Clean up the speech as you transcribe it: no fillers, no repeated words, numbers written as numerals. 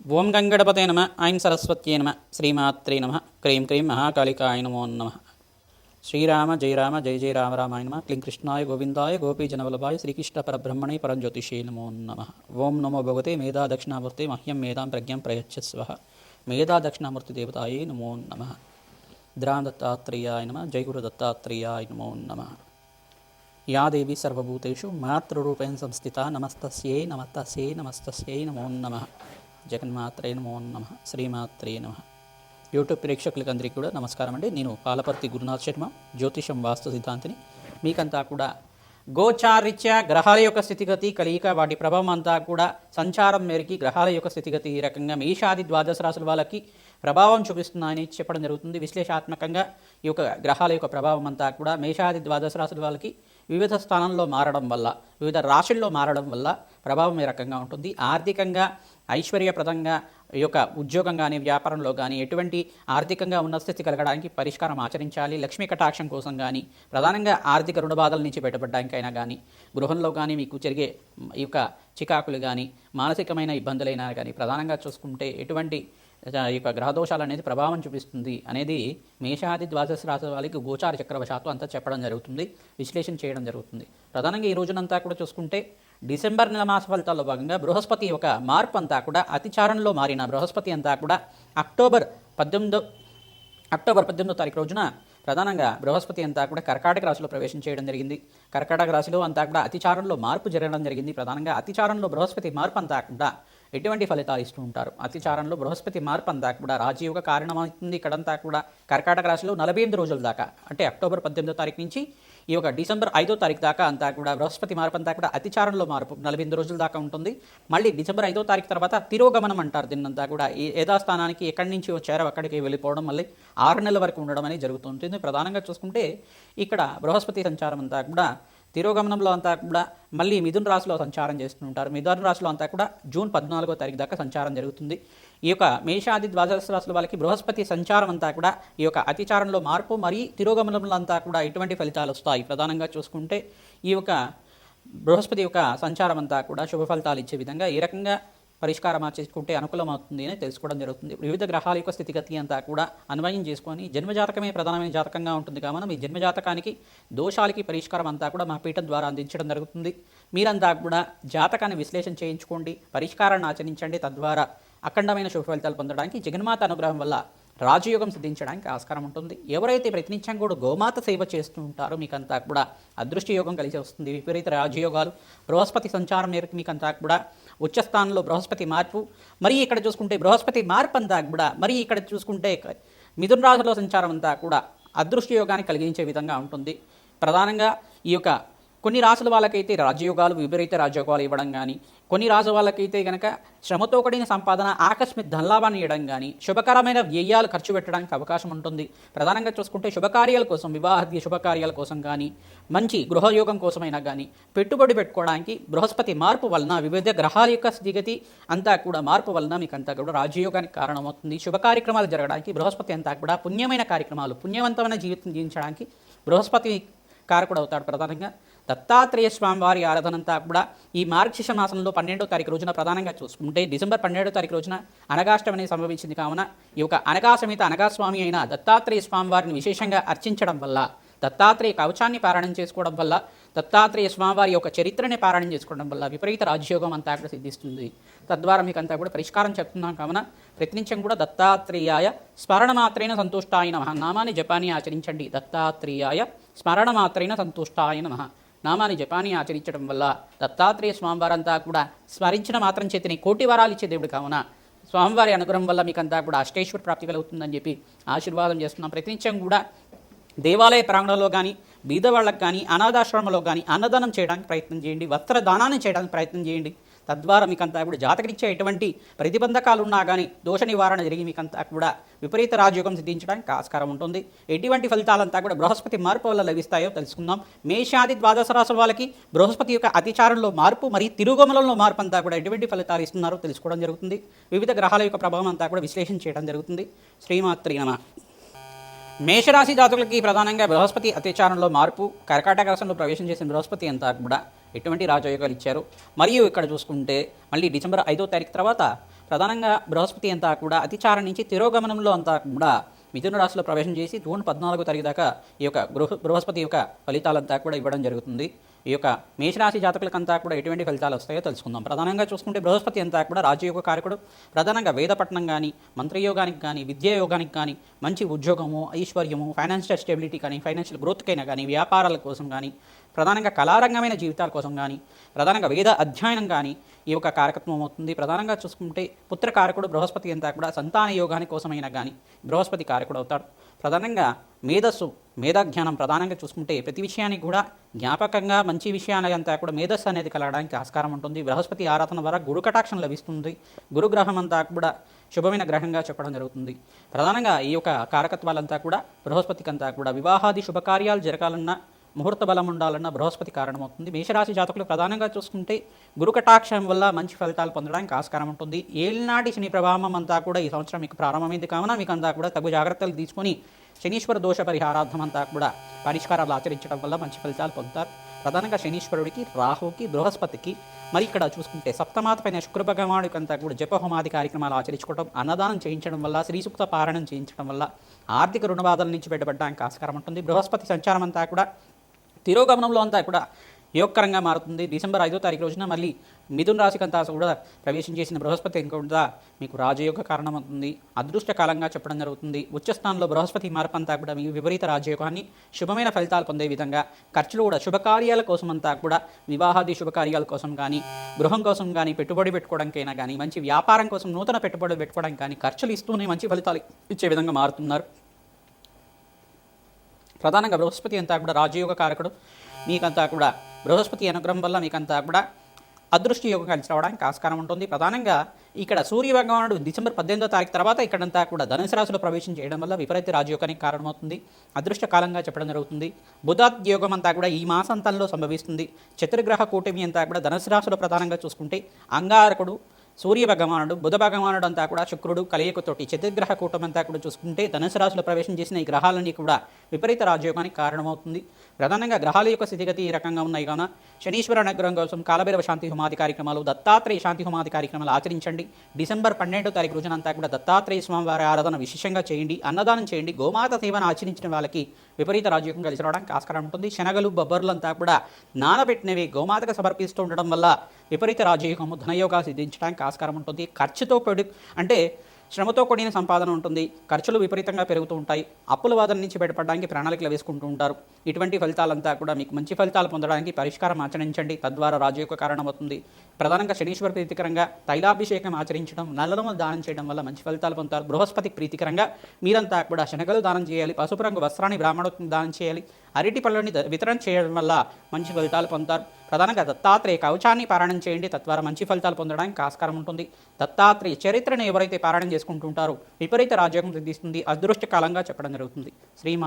ఓం గంగణపతే నమ ఐం సరస్వత్యే నమ శ్రీమాత్రే నమ క్రీం క్రీం మహాకాళికాయ నమో నమ. శ్రీరామ జయ రామ జయ జయ రామ రామాయ నమ. క్లీం కృష్ణాయ గోవిందాయ గోపీజనవల్లభాయ శ్రీకృష్ణ పరబ్రహ్మణే పరంజ్యోతిషే నమో నమ. ఓం నమో భగవతే మేధా దక్షిణామూర్తే మహ్యం మేధాం ప్రజ్ఞాం ప్రయచ్చస్వ. మేధా దక్షిణామూర్తి దేవతాయే నమో నమ. ద్రాం దత్తాత్రేయాయ నమ. జయ గురు దత్తాత్రేయాయ నమో నమ. యా దేవి సర్వభూతేషు మాతృరూపేణ సంస్థిత నమస్తస్యై నమస్తస్యై నమస్తస్యై నమో నమ. జగన్మాత్రే నమో నమ. శ్రీమాత్రే నమ. యూట్యూబ్ ప్రేక్షకులకి అందరికీ కూడా నమస్కారం అండి. నేను పాలపర్తి గురునాథ్ శర్మ, జ్యోతిషం వాస్తు సిద్ధాంతిని. మీకంతా కూడా గోచారీత్యా గ్రహాల యొక్క స్థితిగతి కలియిక వాటి ప్రభావం అంతా కూడా సంచారం మేరకి గ్రహాల యొక్క స్థితిగతి ఈ రకంగా మేషాది ద్వాదశ రాశుల వాళ్ళకి ప్రభావం చూపిస్తున్నాయని చెప్పడం జరుగుతుంది. విశ్లేషాత్మకంగా ఈ యొక్క గ్రహాల యొక్క ప్రభావం అంతా కూడా మేషాది ద్వాదశ రాశుల వాళ్ళకి వివిధ స్థానంలో మారడం వల్ల, వివిధ రాశుల్లో మారడం వల్ల ప్రభావం ఈ రకంగా ఉంటుంది. ఆర్థికంగా ఐశ్వర్యప్రదంగా ఈ యొక్క ఉద్యోగం కానీ వ్యాపారంలో కానీ ఎటువంటి ఆర్థికంగా ఉన్నత స్థితి కలగడానికి పరిష్కారం ఆచరించాలి. లక్ష్మీ కటాక్షం కోసం కానీ, ప్రధానంగా ఆర్థిక రుణబాధల నుంచి బయటపడడానికైనా కానీ, గృహంలో కానీ మీకు జరిగే ఈ యొక్క చికాకులు కానీ, మానసికమైన ఇబ్బందులైనా కానీ ప్రధానంగా చూసుకుంటే ఎటువంటి ఈ యొక్క గ్రహదోషాలు అనేది ప్రభావం చూపిస్తుంది అనేది మేషాది ద్వాదశ రాశి వాళ్ళకి గోచార చక్రవశాత్తు అంతా చెప్పడం జరుగుతుంది, విశ్లేషణ చేయడం జరుగుతుంది. ప్రధానంగా ఈ రోజునంతా కూడా చూసుకుంటే డిసెంబర్ నెల మాస ఫలితాల్లో భాగంగా బృహస్పతి యొక్క మార్పు అంతా కూడా అతిచారంలో మారిన బృహస్పతి అంతా కూడా అక్టోబర్ 18వ తారీఖు రోజున ప్రధానంగా బృహస్పతి అంతా కూడా కర్కాటక రాశిలో ప్రవేశం చేయడం జరిగింది. కర్కాటక రాశిలో అంతా కూడా అతిచారంలో మార్పు జరగడం జరిగింది. ప్రధానంగా అతిచారంలో బృహస్పతి మార్పు అంతా కూడా ఎటువంటి ఫలితాలు ఇస్తూ ఉంటారు. అతిచారంలో బృహస్పతి మార్పు అంతా కూడా రాజయోగ కారణమవుతుంది. ఇక్కడంతా కూడా కర్కాటక రాశిలో 48 రోజుల దాకా, అంటే అక్టోబర్ 18వ తారీఖు నుంచి ఈ యొక్క డిసెంబర్ 5వ తారీఖు దాకా అంతా కూడా బృహస్పతి మార్పు అంతా కూడా అతిచారంలో మార్పు 48 రోజుల దాకా ఉంటుంది. మళ్ళీ డిసెంబర్ 5వ తారీఖు తర్వాత తిరోగమనం అంటారు. దీన్నంతా కూడా ఈ యథాస్థానానికి ఎక్కడి నుంచి వచ్చారో అక్కడికి వెళ్ళిపోవడం, మళ్ళీ 6 నెలల వరకు ఉండడం అనేది జరుగుతుంటుంది. ప్రధానంగా చూసుకుంటే ఇక్కడ బృహస్పతి సంచారం అంతా కూడా తిరోగమనంలో అంతా కూడా మళ్ళీ మిథున రాశిలో సంచారం చేస్తుంటారు. మిథున రాశిలో అంతా కూడా జూన్ 14వ తారీఖు దాకా సంచారం జరుగుతుంది. ఈ యొక్క మేషాది ద్వాదశ రాశుల వాళ్ళకి బృహస్పతి సంచారం అంతా కూడా ఈ యొక్క అతిచారంలో మార్పు మరియు తిరోగమనంలో అంతా కూడా ఎటువంటి ఫలితాలు వస్తాయి. ప్రధానంగా చూసుకుంటే ఈ యొక్క బృహస్పతి యొక్క సంచారం అంతా కూడా శుభ ఫలితాలు ఇచ్చే విధంగా ఏ రకంగా పరిష్కారం చేసుకుంటే అనుకూలమవుతుంది అని తెలుసుకోవడం జరుగుతుంది. వివిధ గ్రహాల యొక్క స్థితిగతి అంతా కూడా అన్వయం చేసుకొని జన్మజాతకమే ప్రధానమైన జాతకంగా ఉంటుంది కావున మీ జన్మజాతకానికి దోషాలకి పరిష్కారం అంతా కూడా మా పీఠం ద్వారా అందించడం జరుగుతుంది. మీరంతా కూడా జాతకాన్ని విశ్లేషణ చేయించుకోండి, పరిష్కారాన్ని ఆచరించండి. తద్వారా అఖండమైన శుభ ఫలితాలు పొందడానికి జగన్మాత అనుగ్రహం వల్ల రాజయోగం సిద్ధించడానికి ఆస్కారం ఉంటుంది. ఎవరైతే ప్రతినిత్యం కూడా గోమాత సేవ చేస్తూ ఉంటారో మీకంతా కూడా అదృష్ట యోగం కలిసి వస్తుంది. విపరీత రాజయోగాలు బృహస్పతి సంచారం మేరకు మీకంతా కూడా ఉచ్చస్థానంలో బృహస్పతి మార్పు, మరి ఇక్కడ చూసుకుంటే బృహస్పతి మార్పు అంతా కూడా, మరి ఇక్కడ చూసుకుంటే మిథున రాశిలో సంచారం అంతా కూడా అదృష్ట యోగాన్ని కలిగించే విధంగా ఉంటుంది. ప్రధానంగా ఈ యొక్క కొన్ని రాసుల వాళ్ళకైతే రాజయోగాలు, విపరీత రాజయోగాలు ఇవ్వడం కానీ, కొన్ని రాసుల వాళ్ళకైతే కనుక శ్రమతో కూడిన సంపాదన, ఆకస్మిక ధనలాభాన్ని ఇవ్వడం కానీ, శుభకరమైన వ్యయాలు ఖర్చు పెట్టడానికి అవకాశం ఉంటుంది. ప్రధానంగా చూసుకుంటే శుభకార్యాల కోసం, వివాహాది శుభకార్యాల కోసం కానీ, మంచి గృహయోగం కోసమైనా కానీ పెట్టుబడి పెట్టుకోవడానికి బృహస్పతి మార్పు వలన, వివిధ గ్రహాల యొక్క స్థితిగతి అంతా కూడా మార్పు వలన మీకు అంతా కూడా రాజయోగానికి కారణమవుతుంది. శుభ కార్యక్రమాలు జరగడానికి బృహస్పతి అంతా కూడా పుణ్యమైన కార్యక్రమాలు, పుణ్యవంతమైన జీవితం జీవించడానికి బృహస్పతి కారకుడు అవుతాడు. ప్రధానంగా దత్తాత్రేయ స్వామి వారి ఆరాధనంతా కూడా ఈ మార్గశిర్ష మాసంలో 12వ తారీఖు రోజున ప్రధానంగా చూసుకుంటే డిసెంబర్ 12వ తారీఖు రోజున అనగాష్టమి అనేది సంభవించింది కావున ఈ యొక్క అనగాసమిత అనగాస్వామి అయిన దత్తాత్రేయ స్వామి వారిని విశేషంగా అర్చించడం వల్ల, దత్తాత్రేయ కవచాన్ని పారాయణం చేసుకోవడం వల్ల, దత్తాత్రేయ స్వామివారి యొక్క చరిత్రని పారాయణం చేసుకోవడం వల్ల విపరీత రాజయోగం అంతా కూడా సిద్ధిస్తుంది. తద్వారా మీకు అంతా కూడా పరిష్కారం చెప్తున్నాం కావున ప్రతినిత్యం కూడా దత్తాత్రేయాయ స్మరణ మాత్రైన సంతుష్టాయ నమః నామాన్ని జపాన్ని ఆచరించండి. దత్తాత్రేయాయ స్మరణ మాత్రైన సంతుష్టాయ నమః నామాన్ని జపాన్ని ఆచరించడం వల్ల దత్తాత్రేయ స్వామివారంతా కూడా స్మరించిన మాత్రం చేతిని కోటి వరాలు ఇచ్చే దేవుడు కావున స్వామివారి అనుగ్రహం వల్ల మీకంతా కూడా అష్టేశ్వర ప్రాప్తి కలుగుతుందని చెప్పి ఆశీర్వాదం చేస్తున్నాం. ప్రతినిత్యం కూడా దేవాలయ ప్రాంగణంలో కానీ, బీదవాళ్ళకు కానీ, అనాథాశ్రమంలో కానీ అన్నదానం చేయడానికి ప్రయత్నం చేయండి, వస్త్రదానాన్ని చేయడానికి ప్రయత్నం చేయండి. తద్వారా మీకంతా కూడా జాతకరీత్యా ఎటువంటి ప్రతిబంధకాలు ఉన్నా కానీ దోష నివారణ జరిగి మీకంతా కూడా విపరీత రాజయోగం సిద్ధించడానికి ఆస్కారం ఉంటుంది. ఎటువంటి ఫలితాలంతా కూడా బృహస్పతి మార్పు వల్ల లభిస్తాయో తెలుసుకుందాం. మేషాది ద్వాదశ రాశుల వాళ్ళకి బృహస్పతి యొక్క అతిచారంలో మార్పు మరియు తిరోగమనంలో మార్పు అంతా కూడా ఎటువంటి ఫలితాలు ఇస్తున్నారో తెలుసుకోవడం జరుగుతుంది. వివిధ గ్రహాల యొక్క ప్రభావం అంతా కూడా విశ్లేషణ చేయడం జరుగుతుంది. శ్రీమాత్రే నమః. మేషరాశి జాతకులకి ప్రధానంగా బృహస్పతి అత్యాచారంలో మార్పు, కర్కాటక రాశిలో ప్రవేశం చేసిన బృహస్పతి అంతా కూడా ఎటువంటి రాజయోగాలు ఇచ్చారు. మరియు ఇక్కడ చూసుకుంటే మళ్ళీ డిసెంబర్ 5వ తారీఖు తర్వాత ప్రధానంగా బృహస్పతి అంతా కూడా అతిచారం నుంచి తిరోగమనంలో అంతా కూడా మిథున రాశిలో ప్రవేశం చేసి జూన్ 14వ తారీఖు దాకా ఈ యొక్క బృహస్పతి యొక్క ఫలితాలంతా కూడా ఇవ్వడం జరుగుతుంది. ఈ యొక్క మేషరాశి జాతకులకంతా కూడా ఎటువంటి ఫలితాలు వస్తాయో తెలుసుకుందాం. ప్రధానంగా చూసుకుంటే బృహస్పతి అంతా కూడా రాజయోగ కారకుడు. ప్రధానంగా వేదపట్నం కానీ, మంత్రయోగానికి కానీ, విద్యాయోగానికి కానీ, మంచి ఉద్యోగము, ఐశ్వర్యము, ఫైనాన్షియల్ స్టెబిలిటీ కానీ, ఫైనాన్షియల్ గ్రోత్కైనా కానీ, వ్యాపారాల కోసం కానీ, ప్రధానంగా కళారంగమైన జీవితాల కోసం కానీ, ప్రధానంగా వేద అధ్యయనం కానీ ఈ యొక్క కారకత్వం అవుతుంది. ప్రధానంగా చూసుకుంటే పుత్రకారకుడు బృహస్పతి అంతా కూడా సంతాన యోగాని కోసమైనా కానీ బృహస్పతి కారకుడు అవుతాడు. ప్రధానంగా మేధస్సు, మేధాజ్ఞానం ప్రధానంగా చూసుకుంటే ప్రతి విషయానికి కూడా జ్ఞాపకంగా మంచి విషయాలంతా కూడా మేధస్సు అనేది కలగడానికి ఆస్కారం ఉంటుంది. బృహస్పతి ఆరాధన ద్వారా గురు కటాక్షం లభిస్తుంది. గురుగ్రహం అంతా కూడా శుభమైన గ్రహంగా చెప్పడం జరుగుతుంది. ప్రధానంగా ఈ యొక్క కారకత్వాలంతా కూడా బృహస్పతికి అంతా కూడా వివాహాది శుభకార్యాలు జరగాలన్నా, ముహూర్త బలం ఉండాలన్న బృహస్పతి కారణమవుతుంది. మేషరాశి జాతకులు ప్రధానంగా చూసుకుంటే గురుకటాక్షం వల్ల మంచి ఫలితాలు పొందడానికి ఆస్కారం ఉంటుంది. ఏలినాటి శని ప్రభావం అంతా కూడా ఈ సంవత్సరం మీకు ప్రారంభమైంది కావున మీకు అంతా కూడా తగు జాగ్రత్తలు తీసుకొని శనీశ్వర దోష పరిహారార్థం అంతా కూడా పరిష్కారాలు ఆచరించడం వల్ల మంచి ఫలితాలు పొందుతారు. ప్రధానంగా శనీశ్వరుడికి, రాహుకి, బృహస్పతికి మరి ఇక్కడ చూసుకుంటే సప్తమాతపైన శుక్ర భగవానుడికి అంతా కూడా జపహోమాది కార్యక్రమాలు ఆచరించుకోవడం, అన్నదానం చేయించడం వల్ల, శ్రీసూక్త పారాయణం చేయించడం వల్ల ఆర్థిక రుణబాధల నుంచి బయటపడడానికి ఆస్కారం ఉంటుంది. బృహస్పతి సంచారం అంతా కూడా తిరోగమనంలో అంతా కూడా యోగకరంగా మారుతుంది. డిసెంబర్ 5వ తారీఖు రోజున మళ్ళీ మిథున రాశికి అంతా కూడా ప్రవేశం చేసిన బృహస్పతి ఇంకా మీకు రాజయోగ కారణమవుతుంది. అదృష్ట కాలంగా చెప్పడం జరుగుతుంది. ఉచ్చస్థానంలో బృహస్పతి మార్పు అంతా కూడా మీ విపరీత రాజయోగాన్ని శుభమైన ఫలితాలు పొందే విధంగా ఖర్చులు కూడా శుభకార్యాల కోసం అంతా కూడా వివాహాది శుభకార్యాల కోసం కానీ, గృహం కోసం కానీ, పెట్టుబడి పెట్టుకోవడానికైనా కానీ, మంచి వ్యాపారం కోసం నూతన పెట్టుబడి పెట్టుకోవడానికి కానీ ఖర్చులు ఇస్తూనే మంచి ఫలితాలు ఇచ్చే విధంగా మారుతున్నారు. ప్రధానంగా బృహస్పతి అంతా కూడా రాజయోగ కారకుడు. మీకంతా కూడా బృహస్పతి అనుగ్రహం వల్ల మీకంతా కూడా అదృష్ట యోగం కలిసి రావడానికి ఆస్కారం ఉంటుంది. ప్రధానంగా ఇక్కడ సూర్య భగవానుడు డిసెంబర్ 18వ తారీఖు తర్వాత ఇక్కడంతా కూడా ధనుసు రాశిలో ప్రవేశం చేయడం వల్ల విపరీత రాజయోగానికి కారణమవుతుంది. అదృష్ట కాలంగా చెప్పడం జరుగుతుంది. బుధాద్యోగం అంతా కూడా ఈ మాసంతంలో సంభవిస్తుంది. చతుర్గ్రహ కూటమి అంతా కూడా ధనుసు రాశిలో ప్రధానంగా చూసుకుంటే అంగారకుడు, సూర్య భగవానుడు, బుధ భగవానుడు అంతా కూడా శుక్రుడు కలయికతోటి చతుర్గ్రహ కూటమి అంతా కూడా చూసుకుంటే ధనుసు రాశిలో ప్రవేశం చేసిన ఈ గ్రహాలన్నీ కూడా విపరీత రాజయోగానికి కారణమవుతుంది. ప్రధానంగా గ్రహాల యొక్క స్థితిగతి ఈ రకంగా ఉన్నాయి కావున శనీశ్వర అనుగ్రహం కోసం కాలభైరవ శాంతి హోమాది కార్యక్రమాలు, దత్తాత్రేయ శాంతి హోమాది కార్యక్రమాలు ఆచరించండి. డిసెంబర్ 12వ తారీఖు రోజునంతా కూడా దత్తాత్రేయ స్వామివారి ఆరాధన విశేషంగా చేయండి. అన్నదానం చేయండి. గోమాత సేవను ఆచరించిన వాళ్ళకి విపరీత రాజయోగం కలిసి రావడానికి ఆస్కారం ఉంటుంది. శనగలు, బొబ్బర్లు అంతా కూడా నానబెట్టినవి గోమాతకు సమర్పిస్తూ ఉండడం వల్ల విపరీత రాజయోగము, ధనయోగా సిద్ధించడానికి ఆస్కారం ఉంటుంది. ఖర్చుతో అంటే శ్రమతో కూడిన సంపాదన ఉంటుంది. ఖర్చులు విపరీతంగా పెరుగుతూ ఉంటాయి. అప్పుల వాదన నుంచి బయటపడడానికి ప్రణాళికలు వేసుకుంటూ ఉంటారు. ఇటువంటి ఫలితాలంతా కూడా మీకు మంచి ఫలితాలు పొందడానికి పరిష్కారం ఆచరించండి. తద్వారా రాజయోగ కారణమవుతుంది. ప్రధానంగా శనీశ్వర ప్రీతికరంగా తైలాభిషేకం ఆచరించడం, నల్లనములు దానం చేయడం వల్ల మంచి ఫలితాలు పొందుతారు. బృహస్పతికి ప్రీతికరంగా మీరంతా కూడా శనగలు దానం చేయాలి. పసుపు రంగు వస్త్రాన్ని బ్రాహ్మణులకు దానం చేయాలి. అరటి పళ్ళని వితరణ చేయడం వల్ల మంచి ఫలితాలు పొందుతారు. ప్రధానంగా దత్తాత్రేయ కవచాన్ని పారాయణం చేయండి. తద్వారా మంచి ఫలితాలు పొందడానికి ఆస్కారం ఉంటుంది. దత్తాత్రేయ చరిత్రను ఎవరైతే పారాయణం చేసుకుంటుంటారో విపరీత రాజయోగం సిద్ధిస్తుంది. అదృష్ట కాలంగా చెప్పడం జరుగుతుంది. శ్రీమా